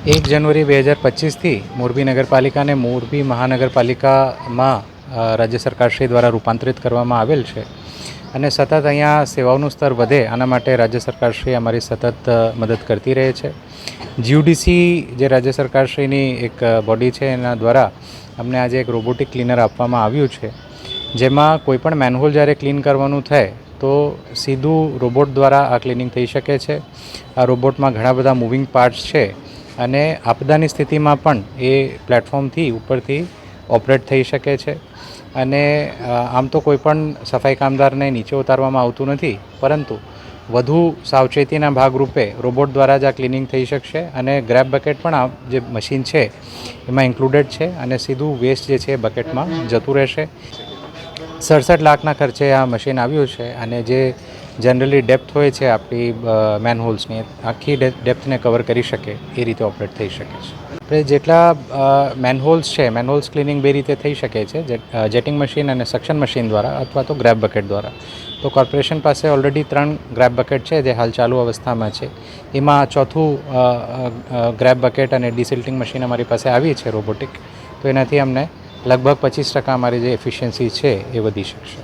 1 જાન્યુઆરી 2025થી મોરબી નગરપાલિકા અને મોરબી મહાનગરપાલિકામાં રાજ્ય સરકારશ્રી દ્વારા રૂપાંતરિત કરવામાં આવેલ છે અને સતત અહીંયા સેવાઓનું સ્તર વધે આના માટે રાજ્ય સરકારશ્રી અમારી સતત મદદ કરતી રહે છે. જીયુડીસી જે રાજ્ય સરકારશ્રીની એક બોડી છે એના દ્વારા અમને આજે એક રોબોટિક ક્લીનર આપવામાં આવ્યું છે, જેમાં કોઈપણ મેનહોલ જ્યારે ક્લીન કરવાનું થાય તો સીધું રોબોટ દ્વારા આ ક્લિનિંગ થઈ શકે છે. આ રોબોટમાં ઘણા બધા મૂવિંગ પાર્ટ્સ છે અને આપદાની સ્થિતિમાં પણ એ પ્લેટફોર્મથી ઉપરથી ઓપરેટ થઈ શકે છે. અને આમ તો કોઈપણ સફાઈ કામદારને નીચે ઉતારવામાં આવતું નથી, પરંતુ વધુ સાવચેતીના ભાગરૂપે રોબોટ દ્વારા જ આ ક્લિનિંગ થઈ શકશે. અને ગ્રેબ બકેટ પણ આ જે મશીન છે એમાં ઇન્ક્લુડેડ છે અને સીધું વેસ્ટ જે છે એ બકેટમાં જતું રહેશે. 67 લાખના ખર્ચે આ મશીન આવ્યું છે અને જે જનરલી ડેપ્થ હોય છે આપણી મેનહોલ્સની, આખી ડેપ્થને કવર કરી શકે એ રીતે ઓપરેટ થઈ શકે છે. આપણે જેટલા મેનહોલ્સ છે, મેનહોલ્સ ક્લિનિંગ બે રીતે થઈ શકે છે, જેટિંગ મશીન અને સક્શન મશીન દ્વારા અથવા તો ગ્રેબ બકેટ દ્વારા. તો કોર્પોરેશન પાસે ઓલરેડી 3 ગ્રેબ બકેટ છે જે હાલ ચાલુ અવસ્થામાં છે. એમાં ચોથું ગ્રેબ બકેટ અને ડિસિલ્ટિંગ મશીન અમારી પાસે આવી છે રોબોટિક. તો એનાથી અમને લગભગ 25% અમારી જે એફિશિયન્સી છે એ વધી શકશે.